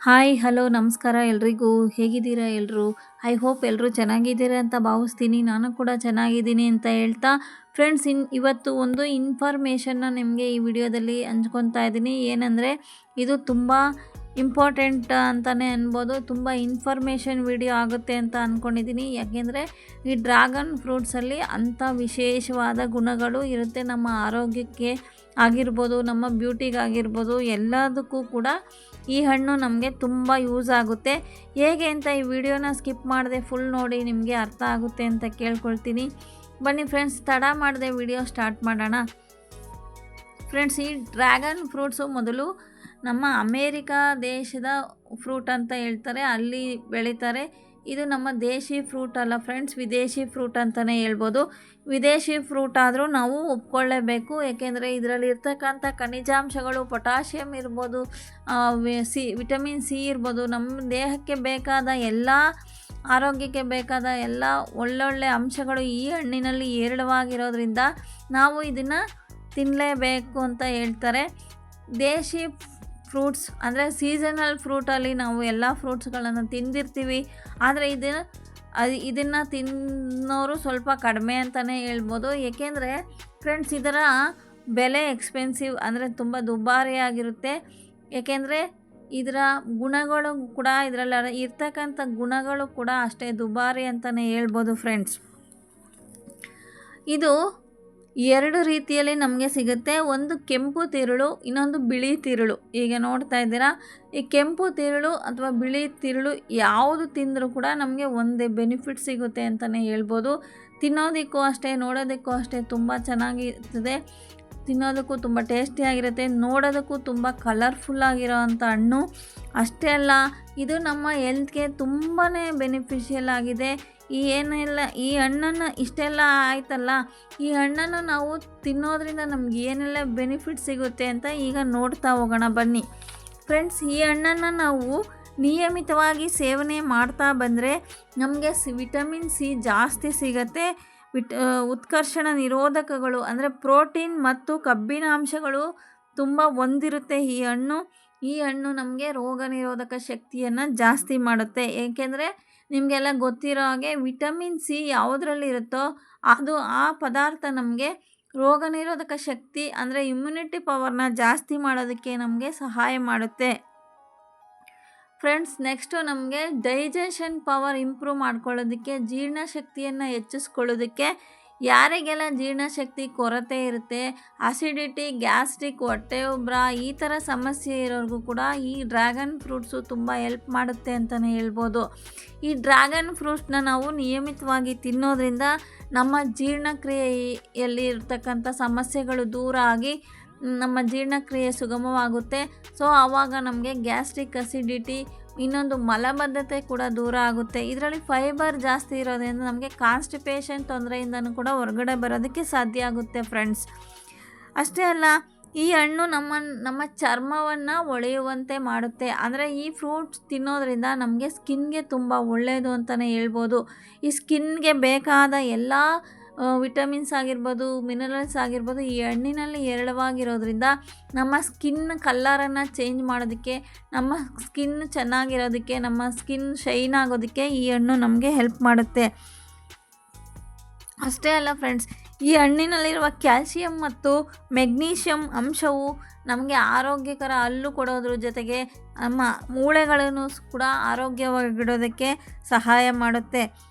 Hi hello ನಮಸ್ಕಾರ ಎಲ್ರಿಗೂ. ಹೇಗಿದ್ದೀರಾ ಎಲ್ಲರೂ? ಐ ಹೋಪ್ ಎಲ್ಲರೂ ಚೆನ್ನಾಗಿದ್ದೀರಾ ಅಂತ ಭಾವಿಸ್ತೀನಿ. ನಾನು ಕೂಡ ಚೆನ್ನಾಗಿದ್ದೀನಿ ಅಂತ ಹೇಳ್ತಾ ಫ್ರೆಂಡ್ಸ್, ಇವತ್ತು ಒಂದು ಇನ್ಫಾರ್ಮೇಷನ್ನ ನಿಮಗೆ ಈ ವಿಡಿಯೋದಲ್ಲಿ ಹಂಚ್ಕೊತಾ ಇದ್ದೀನಿ. ಏನಂದರೆ ಇದು ತುಂಬ ಇಂಪಾರ್ಟೆಂಟ್ ಅಂತಲೇ ಅನ್ಬೋದು. ತುಂಬ ಇನ್ಫಾರ್ಮೇಷನ್ ವಿಡಿಯೋ ಆಗುತ್ತೆ ಅಂತ ಅಂದ್ಕೊಂಡಿದ್ದೀನಿ. ಯಾಕೆಂದರೆ ಈ ಡ್ರ್ಯಾಗನ್ ಫ್ರೂಟ್ಸಲ್ಲಿ ಅಂಥ ವಿಶೇಷವಾದ ಗುಣಗಳು ಇರುತ್ತೆ. ನಮ್ಮ ಆರೋಗ್ಯಕ್ಕೆ ಆಗಿರ್ಬೋದು, ನಮ್ಮ ಬ್ಯೂಟಿಗಾಗಿರ್ಬೋದು, ಎಲ್ಲದಕ್ಕೂ ಕೂಡ ಈ ಹಣ್ಣು ನಮಗೆ ತುಂಬ ಯೂಸ್ ಆಗುತ್ತೆ. ಹೇಗೆ ಅಂತ ಈ ವಿಡಿಯೋನ ಸ್ಕಿಪ್ ಮಾಡದೆ ಫುಲ್ ನೋಡಿ, ನಿಮಗೆ ಅರ್ಥ ಆಗುತ್ತೆ ಅಂತ ಕೇಳ್ಕೊಳ್ತೀನಿ. ಬನ್ನಿ ಫ್ರೆಂಡ್ಸ್, ತಡ ಮಾಡದೆ ವಿಡಿಯೋ ಸ್ಟಾರ್ಟ್ ಮಾಡೋಣ. ಫ್ರೆಂಡ್ಸ್, ಈ ಡ್ರ್ಯಾಗನ್ ಫ್ರೂಟ್ಸು ಮೊದಲು ನಮ್ಮ ಅಮೇರಿಕಾ ದೇಶದ ಫ್ರೂಟ್ ಅಂತ ಹೇಳ್ತಾರೆ, ಅಲ್ಲಿ ಬೆಳೀತಾರೆ. ಇದು ನಮ್ಮ ದೇಶಿ ಫ್ರೂಟ್ ಅಲ್ಲ ಫ್ರೆಂಡ್ಸ್, ವಿದೇಶಿ ಫ್ರೂಟ್ ಅಂತಲೇ ಹೇಳ್ಬೋದು. ವಿದೇಶಿ ಫ್ರೂಟ್ ಆದರೂ ನಾವು ಒಪ್ಕೊಳ್ಳೇಬೇಕು. ಏಕೆಂದರೆ ಇದರಲ್ಲಿ ಇರ್ತಕ್ಕಂಥ ಖನಿಜಾಂಶಗಳು, ಪೊಟ್ಯಾಷಿಯಮ್ ಇರ್ಬೋದು, ವಿಟಮಿನ್ ಸಿ ಇರ್ಬೋದು, ನಮ್ಮ ದೇಹಕ್ಕೆ ಬೇಕಾದ ಎಲ್ಲ, ಆರೋಗ್ಯಕ್ಕೆ ಬೇಕಾದ ಎಲ್ಲ ಒಳ್ಳೊಳ್ಳೆ ಅಂಶಗಳು ಈ ಹಣ್ಣಿನಲ್ಲಿ ಹೇರಳವಾಗಿರೋದ್ರಿಂದ ನಾವು ಇದನ್ನು ತಿನ್ನಲೇಬೇಕು ಅಂತ ಹೇಳ್ತಾರೆ. ದೇಶಿ ಫ್ರೂಟ್ಸ್ ಅಂದರೆ ಸೀಸನಲ್ ಫ್ರೂಟಲ್ಲಿ ನಾವು ಎಲ್ಲ ಫ್ರೂಟ್ಸ್ಗಳನ್ನು ತಿಂದಿರ್ತೀವಿ. ಆದರೆ ಇದನ್ನು ತಿನ್ನೋರು ಸ್ವಲ್ಪ ಕಡಿಮೆ ಅಂತಲೇ ಹೇಳ್ಬೋದು. ಏಕೆಂದರೆ ಫ್ರೆಂಡ್ಸ್, ಇದರ ಬೆಲೆ ಎಕ್ಸ್ಪೆನ್ಸಿವ್, ಅಂದರೆ ತುಂಬ ದುಬಾರಿಯಾಗಿರುತ್ತೆ. ಏಕೆಂದರೆ ಇದರ ಗುಣಗಳು ಕೂಡ, ಇದರಲ್ಲಿ ಇರ್ತಕ್ಕಂಥ ಗುಣಗಳು ಕೂಡ ಅಷ್ಟೇ ದುಬಾರಿ ಅಂತಲೇ ಹೇಳ್ಬೋದು ಫ್ರೆಂಡ್ಸ್. ಇದು ಎರಡು ರೀತಿಯಲ್ಲಿ ನಮಗೆ ಸಿಗುತ್ತೆ. ಒಂದು ಕೆಂಪು ತಿರುಳು, ಇನ್ನೊಂದು ಬಿಳಿ ತಿರುಳು. ಈಗ ನೋಡ್ತಾ ಇದ್ದೀರಾ, ಈ ಕೆಂಪು ತಿರುಳು ಅಥವಾ ಬಿಳಿ ತಿರುಳು ಯಾವುದು ತಿಂದರೂ ಕೂಡ ನಮಗೆ ಒಂದೇ ಬೆನಿಫಿಟ್ ಸಿಗುತ್ತೆ ಅಂತಲೇ ಹೇಳ್ಬೋದು. ತಿನ್ನೋದಕ್ಕೂ ಅಷ್ಟೇ, ನೋಡೋದಕ್ಕೂ ಅಷ್ಟೇ ತುಂಬ ಚೆನ್ನಾಗಿರ್ತದೆ. ತಿನ್ನೋದಕ್ಕೂ ತುಂಬ ಟೇಸ್ಟಿಯಾಗಿರುತ್ತೆ, ನೋಡೋದಕ್ಕೂ ತುಂಬ ಕಲರ್ಫುಲ್ಲಾಗಿರೋ ಅಂಥ ಹಣ್ಣು. ಅಷ್ಟೇ ಅಲ್ಲ, ಇದು ನಮ್ಮ ಹೆಲ್ತ್ಗೆ ತುಂಬಾ ಬೆನಿಫಿಷಿಯಲ್ ಆಗಿದೆ. ಈ ಹಣ್ಣನ್ನು ಇಷ್ಟೆಲ್ಲ ಆಯ್ತಲ್ಲ, ಈ ಹಣ್ಣನ್ನು ನಾವು ತಿನ್ನೋದ್ರಿಂದ ನಮ್ಗೆ ಏನೆಲ್ಲ ಬೆನಿಫಿಟ್ ಸಿಗುತ್ತೆ ಅಂತ ಈಗ ನೋಡ್ತಾ ಹೋಗೋಣ ಬನ್ನಿ ಫ್ರೆಂಡ್ಸ್. ಈ ಹಣ್ಣನ್ನು ನಾವು ನಿಯಮಿತವಾಗಿ ಸೇವನೆ ಮಾಡ್ತಾ ಬಂದರೆ ನಮಗೆ ವಿಟಮಿನ್ ಸಿ ಜಾಸ್ತಿ ಸಿಗುತ್ತೆ. ಉತ್ಕರ್ಷಣ ನಿರೋಧಕಗಳು ಅಂದರೆ ಪ್ರೋಟೀನ್ ಮತ್ತು ಕಬ್ಬಿಣ ಅಂಶಗಳು ತುಂಬ ಹೊಂದಿರುತ್ತೆ ಈ ಹಣ್ಣು ನಮಗೆ ರೋಗ ನಿರೋಧಕ ಶಕ್ತಿಯನ್ನು ಜಾಸ್ತಿ ಮಾಡುತ್ತೆ. ಏಕೆಂದರೆ ನಿಮಗೆಲ್ಲ ಗೊತ್ತಿರೋ ಹಾಗೆ ವಿಟಮಿನ್ ಸಿ ಯಾವುದರಲ್ಲಿ ಇರುತ್ತೋ ಅದು ಆ ಪದಾರ್ಥ ನಮಗೆ ರೋಗ ನಿರೋಧಕ ಶಕ್ತಿ ಅಂದರೆ ಇಮ್ಯುನಿಟಿ ಪವರ್ನ ಜಾಸ್ತಿ ಮಾಡೋದಕ್ಕೆ ನಮಗೆ ಸಹಾಯ ಮಾಡುತ್ತೆ ಫ್ರೆಂಡ್ಸ್. ನೆಕ್ಸ್ಟು ನಮಗೆ ಡೈಜೆಷನ್ ಪವರ್ ಇಂಪ್ರೂವ್ ಮಾಡ್ಕೊಳ್ಳೋದಕ್ಕೆ, ಜೀರ್ಣಶಕ್ತಿಯನ್ನು ಹೆಚ್ಚಿಸ್ಕೊಳ್ಳೋದಕ್ಕೆ, ಯಾರಿಗೆಲ್ಲ ಜೀರ್ಣಶಕ್ತಿ ಕೊರತೆ ಇರುತ್ತೆ, ಅಸಿಡಿಟಿ, ಗ್ಯಾಸ್ಟ್ರಿಕ್, ಹೊಟ್ಟೆ ಉಬ್ಬರ ಈ ಥರ ಸಮಸ್ಯೆ ಇರೋರಿಗೂ ಕೂಡ ಈ ಡ್ರ್ಯಾಗನ್ ಫ್ರೂಟ್ಸು ತುಂಬ ಹೆಲ್ಪ್ ಮಾಡುತ್ತೆ ಅಂತಲೇ ಹೇಳ್ಬೋದು. ಈ ಡ್ರ್ಯಾಗನ್ ಫ್ರೂಟ್ಸ್ನ ನಾವು ನಿಯಮಿತವಾಗಿ ತಿನ್ನೋದ್ರಿಂದ ನಮ್ಮ ಜೀರ್ಣಕ್ರಿಯೆಯಲ್ಲಿ ಇರ್ತಕ್ಕಂಥ ಸಮಸ್ಯೆಗಳು ದೂರ ಆಗಿ ನಮ್ಮ ಜೀರ್ಣಕ್ರಿಯೆ ಸುಗಮವಾಗುತ್ತೆ. ಸೊ ಆವಾಗ ನಮಗೆ ಗ್ಯಾಸ್ಟ್ರಿಕ್, ಅಸಿಡಿಟಿ, ಇನ್ನೊಂದು ಮಲಬದ್ಧತೆ ಕೂಡ ದೂರ ಆಗುತ್ತೆ. ಇದರಲ್ಲಿ ಫೈಬರ್ ಜಾಸ್ತಿ ಇರೋದ್ರಿಂದ ನಮಗೆ ಕಾನ್ಸ್ಟಿಪೇಷನ್ ತೊಂದರೆಯಿಂದನೂ ಕೂಡ ಹೊರಗಡೆ ಬರೋದಕ್ಕೆ ಸಾಧ್ಯ ಆಗುತ್ತೆ ಫ್ರೆಂಡ್ಸ್. ಅಷ್ಟೇ ಅಲ್ಲ, ಈ ಹಣ್ಣು ನಮ್ಮ ಚರ್ಮವನ್ನು ಹೊಳೆಯುವಂತೆ ಮಾಡುತ್ತೆ. ಅಂದರೆ ಈ ಫ್ರೂಟ್ಸ್ ತಿನ್ನೋದ್ರಿಂದ ನಮಗೆ ಸ್ಕಿನ್ಗೆ ತುಂಬ ಒಳ್ಳೆಯದು ಅಂತಲೇ ಹೇಳ್ಬೋದು. ಈ ಸ್ಕಿನ್ಗೆ ಬೇಕಾದ ಎಲ್ಲ ವಿಟಮಿನ್ಸ್ ಆಗಿರ್ಬೋದು, ಮಿನರಲ್ಸ್ ಆಗಿರ್ಬೋದು ಈ ಹಣ್ಣಿನಲ್ಲಿ ಹೇರಳವಾಗಿರೋದ್ರಿಂದ ನಮ್ಮ ಸ್ಕಿನ್ ಕಲ್ಲರನ್ನು ಚೇಂಜ್ ಮಾಡೋದಕ್ಕೆ, ನಮ್ಮ ಸ್ಕಿನ್ ಚೆನ್ನಾಗಿರೋದಕ್ಕೆ, ನಮ್ಮ ಸ್ಕಿನ್ ಶೈನ್ ಆಗೋದಕ್ಕೆ ಈ ಹಣ್ಣು ನಮಗೆ ಹೆಲ್ಪ್ ಮಾಡುತ್ತೆ. ಅಷ್ಟೇ ಅಲ್ಲ ಫ್ರೆಂಡ್ಸ್, ಈ ಹಣ್ಣಿನಲ್ಲಿರುವ ಕ್ಯಾಲ್ಸಿಯಂ ಮತ್ತು ಮೆಗ್ನೀಷಿಯಂ ಅಂಶವು ನಮಗೆ ಆರೋಗ್ಯಕರ ಹಲ್ಲು ಕೊಡೋದ್ರ ಜೊತೆಗೆ ನಮ್ಮ ಮೂಳೆಗಳನ್ನು ಕೂಡ ಆರೋಗ್ಯವಾಗಿಡೋದಕ್ಕೆ ಸಹಾಯ ಮಾಡುತ್ತೆ.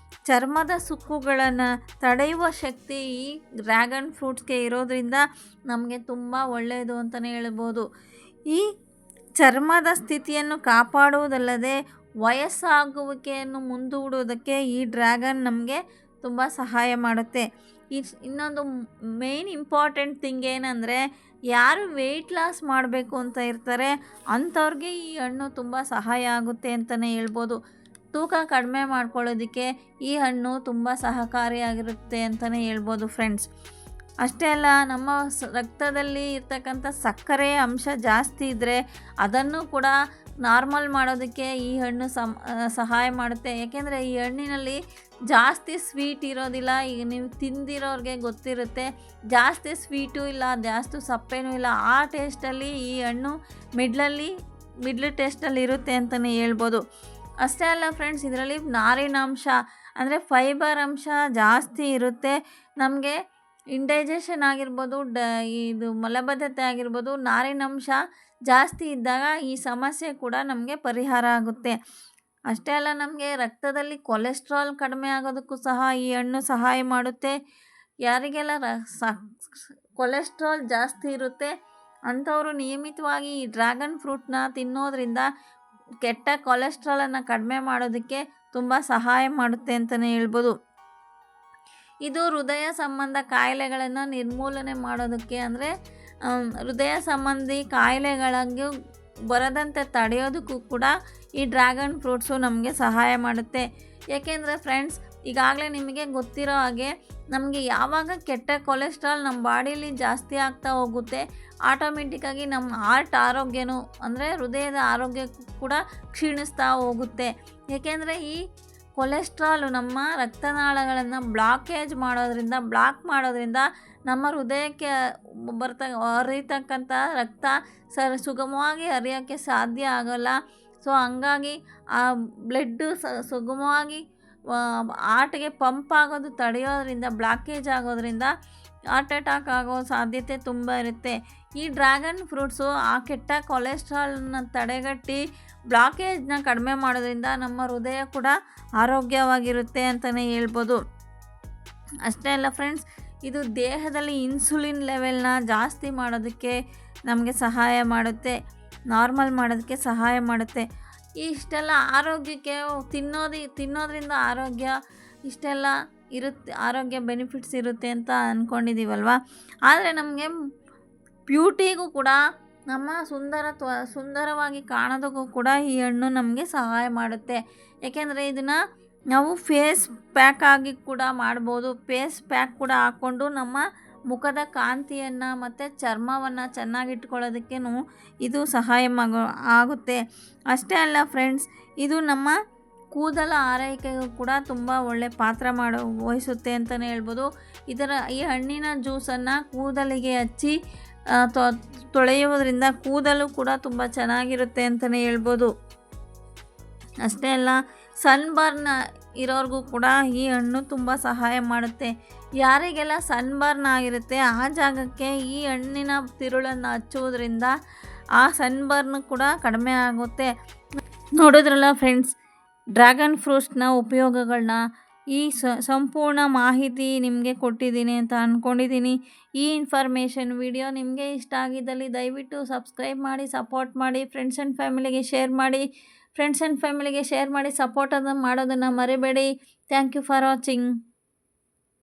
ಚರ್ಮದ ಸುಕ್ಕುಗಳನ್ನು ತಡೆಯುವ ಶಕ್ತಿ ಈ ಡ್ರ್ಯಾಗನ್ ಫ್ರೂಟ್ಸ್ಗೆ ಇರೋದ್ರಿಂದ ನಮಗೆ ತುಂಬ ಒಳ್ಳೆಯದು ಅಂತಲೇ ಹೇಳ್ಬೋದು. ಈ ಚರ್ಮದ ಸ್ಥಿತಿಯನ್ನು ಕಾಪಾಡುವುದಲ್ಲದೆ ವಯಸ್ಸಾಗುವಿಕೆಯನ್ನು ಮುಂದೂಡುವುದಕ್ಕೆ ಈ ಡ್ರ್ಯಾಗನ್ ನಮಗೆ ತುಂಬ ಸಹಾಯ ಮಾಡುತ್ತೆ. ಇನ್ನೊಂದು ಮೇನ್ ಇಂಪಾರ್ಟೆಂಟ್ ಥಿಂಗ್ ಏನಂದರೆ, ಯಾರು ವೆಯ್ಟ್ ಲಾಸ್ ಮಾಡಬೇಕು ಅಂತ ಇರ್ತಾರೆ ಅಂಥವ್ರಿಗೆ ಈ ಹಣ್ಣು ತುಂಬ ಸಹಾಯ ಆಗುತ್ತೆ ಅಂತಲೇ ಹೇಳ್ಬೋದು. ತೂಕ ಕಡಿಮೆ ಮಾಡ್ಕೊಳ್ಳೋದಕ್ಕೆ ಈ ಹಣ್ಣು ತುಂಬ ಸಹಕಾರಿಯಾಗಿರುತ್ತೆ ಅಂತಲೇ ಹೇಳ್ಬೋದು ಫ್ರೆಂಡ್ಸ್. ಅಷ್ಟೇ ಅಲ್ಲ, ನಮ್ಮ ರಕ್ತದಲ್ಲಿ ಇರ್ತಕ್ಕಂಥ ಸಕ್ಕರೆ ಅಂಶ ಜಾಸ್ತಿ ಇದ್ದರೆ ಅದನ್ನು ಕೂಡ ನಾರ್ಮಲ್ ಮಾಡೋದಕ್ಕೆ ಈ ಹಣ್ಣು ಸಹಾಯ ಮಾಡುತ್ತೆ. ಏಕೆಂದರೆ ಈ ಹಣ್ಣಿನಲ್ಲಿ ಜಾಸ್ತಿ ಸ್ವೀಟ್ ಇರೋದಿಲ್ಲ. ಈಗ ನೀವು ತಿಂದಿರೋರಿಗೆ ಗೊತ್ತಿರುತ್ತೆ, ಜಾಸ್ತಿ ಸ್ವೀಟು ಇಲ್ಲ, ಜಾಸ್ತಿ ಸಪ್ಪೆನೂ ಇಲ್ಲ. ಆ ಟೇಸ್ಟಲ್ಲಿ ಈ ಹಣ್ಣು ಮಿಡ್ಲಲ್ಲಿ ಮಿಡ್ಲ್ ಟೇಸ್ಟಲ್ಲಿ ಇರುತ್ತೆ ಅಂತಲೇ ಹೇಳ್ಬೋದು. ಅಷ್ಟೇ ಅಲ್ಲ ಫ್ರೆಂಡ್ಸ್, ಇದರಲ್ಲಿ ನಾರಿನಾಂಶ ಅಂದರೆ ಫೈಬರ್ ಅಂಶ ಜಾಸ್ತಿ ಇರುತ್ತೆ. ನಮಗೆ ಇಂಡೈಜೆಷನ್ ಆಗಿರ್ಬೋದು, ಇದು ಮಲಬದ್ಧತೆ ಆಗಿರ್ಬೋದು, ನಾರಿನಂಶ ಜಾಸ್ತಿ ಇದ್ದಾಗ ಈ ಸಮಸ್ಯೆ ಕೂಡ ನಮಗೆ ಪರಿಹಾರ ಆಗುತ್ತೆ. ಅಷ್ಟೇ ಅಲ್ಲ, ನಮಗೆ ರಕ್ತದಲ್ಲಿ ಕೊಲೆಸ್ಟ್ರಾಲ್ ಕಡಿಮೆ ಆಗೋದಕ್ಕೂ ಸಹ ಈ ಹಣ್ಣು ಸಹಾಯ ಮಾಡುತ್ತೆ. ಯಾರಿಗೆಲ್ಲ ಕೊಲೆಸ್ಟ್ರಾಲ್ ಜಾಸ್ತಿ ಇರುತ್ತೆ ಅಂಥವರು ನಿಯಮಿತವಾಗಿ ಈ ಡ್ರ್ಯಾಗನ್ ಫ್ರೂಟ್ನ ತಿನ್ನೋದ್ರಿಂದ ಕೆಟ್ಟ ಕೊಲೆಸ್ಟ್ರಾಲನ್ನು ಕಡಿಮೆ ಮಾಡೋದಕ್ಕೆ ತುಂಬ ಸಹಾಯ ಮಾಡುತ್ತೆ ಅಂತಲೇ ಹೇಳ್ಬೋದು. ಇದು ಹೃದಯ ಸಂಬಂಧ ಕಾಯಿಲೆಗಳನ್ನು ನಿರ್ಮೂಲನೆ ಮಾಡೋದಕ್ಕೆ, ಅಂದರೆ ಹೃದಯ ಸಂಬಂಧಿ ಕಾಯಿಲೆಗಳಿಗೆ ಬರದಂತೆ ತಡೆಯೋದಕ್ಕೂ ಕೂಡ ಈ ಡ್ರ್ಯಾಗನ್ ಫ್ರೂಟ್ಸು ನಮಗೆ ಸಹಾಯ ಮಾಡುತ್ತೆ. ಏಕೆಂದರೆ ಫ್ರೆಂಡ್ಸ್, ಈಗಾಗಲೇ ನಿಮಗೆ ಗೊತ್ತಿರೋ ಹಾಗೆ ನಮಗೆ ಯಾವಾಗ ಕೆಟ್ಟ ಕೊಲೆಸ್ಟ್ರಾಲ್ ನಮ್ಮ ಬಾಡಿಯಲ್ಲಿ ಜಾಸ್ತಿ ಆಗ್ತಾ ಹೋಗುತ್ತೆ, ಆಟೋಮೆಟಿಕ್ಕಾಗಿ ನಮ್ಮ ಹಾರ್ಟ್ ಆರೋಗ್ಯನೂ, ಅಂದರೆ ಹೃದಯದ ಆರೋಗ್ಯ ಕೂಡ ಕ್ಷೀಣಿಸ್ತಾ ಹೋಗುತ್ತೆ. ಏಕೆಂದರೆ ಈ ಕೊಲೆಸ್ಟ್ರಾಲು ನಮ್ಮ ರಕ್ತನಾಳಗಳನ್ನು ಬ್ಲಾಕ್ ಮಾಡೋದ್ರಿಂದ ನಮ್ಮ ಹೃದಯಕ್ಕೆ ಹರಿತಕ್ಕಂಥ ರಕ್ತ ಸುಗಮವಾಗಿ ಹರಿಯೋಕ್ಕೆ ಸಾಧ್ಯ ಆಗೋಲ್ಲ. ಸೊ ಹಂಗಾಗಿ ಆ ಬ್ಲಡ್ಡು ಸುಗಮವಾಗಿ ಹಾರ್ಟ್ಗೆ ಪಂಪ್ ಆಗೋದು ತಡೆಯೋದ್ರಿಂದ, ಬ್ಲಾಕೇಜ್ ಆಗೋದ್ರಿಂದ ಹಾರ್ಟ್ ಅಟ್ಯಾಕ್ ಆಗೋ ಸಾಧ್ಯತೆ ತುಂಬ ಇರುತ್ತೆ. ಈ ಡ್ರ್ಯಾಗನ್ ಫ್ರೂಟ್ಸು ಆ ಕೆಟ್ಟ ಕೊಲೆಸ್ಟ್ರಾಲನ್ನ ತಡೆಗಟ್ಟಿ ಬ್ಲಾಕೇಜ್ನ ಕಡಿಮೆ ಮಾಡೋದ್ರಿಂದ ನಮ್ಮ ಹೃದಯ ಕೂಡ ಆರೋಗ್ಯವಾಗಿರುತ್ತೆ ಅಂತಲೇ ಹೇಳ್ಬೋದು. ಅಷ್ಟೇ ಅಲ್ಲ ಫ್ರೆಂಡ್ಸ್, ಇದು ದೇಹದಲ್ಲಿ ಇನ್ಸುಲಿನ್ ಲೆವೆಲ್ನ ಜಾಸ್ತಿ ಮಾಡೋದಕ್ಕೆ ನಮಗೆ ಸಹಾಯ ಮಾಡುತ್ತೆ, ನಾರ್ಮಲ್ ಮಾಡೋದಕ್ಕೆ ಸಹಾಯ ಮಾಡುತ್ತೆ. ಇಷ್ಟೆಲ್ಲ ಆರೋಗ್ಯಕ್ಕೆ ತಿನ್ನೋದ್ರಿಂದ ಆರೋಗ್ಯ ಇಷ್ಟೆಲ್ಲ ಇರುತ್ತೆ, ಆರೋಗ್ಯ ಬೆನಿಫಿಟ್ಸ್ ಇರುತ್ತೆ ಅಂತ ಅಂದ್ಕೊಂಡಿದ್ದೀವಲ್ವ. ಆದರೆ ನಮಗೆ ಬ್ಯೂಟಿಗೂ ಕೂಡ, ನಮ್ಮ ಸುಂದರವಾಗಿ ಕಾಣೋದಕ್ಕೂ ಕೂಡ ಈ ಹಣ್ಣು ನಮಗೆ ಸಹಾಯ ಮಾಡುತ್ತೆ. ಏಕೆಂದರೆ ಇದನ್ನು ನಾವು ಫೇಸ್ ಪ್ಯಾಕ್ ಆಗಿ ಕೂಡ ಮಾಡ್ಬೋದು. ಫೇಸ್ ಪ್ಯಾಕ್ ಕೂಡ ಹಾಕ್ಕೊಂಡು ನಮ್ಮ ಮುಖದ ಕಾಂತಿಯನ್ನು ಮತ್ತು ಚರ್ಮವನ್ನು ಚೆನ್ನಾಗಿಟ್ಕೊಳ್ಳೋದಕ್ಕೆ ಇದು ಸಹಾಯ ಆಗುತ್ತೆ. ಅಷ್ಟೇ ಅಲ್ಲ ಫ್ರೆಂಡ್ಸ್, ಇದು ನಮ್ಮ ಕೂದಲ ಆರೈಕೆಗೂ ಕೂಡ ತುಂಬ ಒಳ್ಳೆ ಪಾತ್ರ ವಹಿಸುತ್ತೆ ಅಂತಲೇ ಹೇಳ್ಬೋದು. ಈ ಹಣ್ಣಿನ ಜ್ಯೂಸನ್ನು ಕೂದಲಿಗೆ ಹಚ್ಚಿ ತೊಳೆಯುವುದರಿಂದ ಕೂದಲು ಕೂಡ ತುಂಬ ಚೆನ್ನಾಗಿರುತ್ತೆ ಅಂತಲೇ ಹೇಳ್ಬೋದು. ಅಷ್ಟೇ ಅಲ್ಲ, ಸನ್ಬರ್ನ್ ಇರೋರಿಗೂ ಕೂಡ ಈ ಹಣ್ಣು ತುಂಬ ಸಹಾಯ ಮಾಡುತ್ತೆ. ಯಾರಿಗೆಲ್ಲ ಸನ್ಬರ್ನ್ ಆಗಿರುತ್ತೆ ಆ ಜಾಗಕ್ಕೆ ಈ ಹಣ್ಣಿನ ತಿರುಳನ್ನು ಹಚ್ಚುವುದರಿಂದ ಆ ಸನ್ಬರ್ನ್ ಕೂಡ ಕಡಿಮೆ ಆಗುತ್ತೆ. ನೋಡಿದ್ರಲ್ಲ ಫ್ರೆಂಡ್ಸ್, ಡ್ರ್ಯಾಗನ್ ಫ್ರೂಟ್ಸ್ನ ಉಪಯೋಗಗಳನ್ನ ಈ ಸಂಪೂರ್ಣ ಮಾಹಿತಿ ನಿಮಗೆ ಕೊಟ್ಟಿದ್ದೀನಿ ಅಂತ ಅಂದ್ಕೊಂಡಿದ್ದೀನಿ. ಈ ಇನ್ಫಾರ್ಮೇಷನ್ ವಿಡಿಯೋ ನಿಮಗೆ ಇಷ್ಟ ಆಗಿದ್ದಲ್ಲಿ ದಯವಿಟ್ಟು ಸಬ್ಸ್ಕ್ರೈಬ್ ಮಾಡಿ, ಸಪೋರ್ಟ್ ಮಾಡಿ, ಫ್ರೆಂಡ್ಸ್ ಆ್ಯಂಡ್ ಫ್ಯಾಮಿಲಿಗೆ ಶೇರ್ ಮಾಡಿ, ಸಪೋರ್ಟನ್ನು ಮಾಡೋದನ್ನು ಮರಿಬೇಡಿ. Thank you for watching.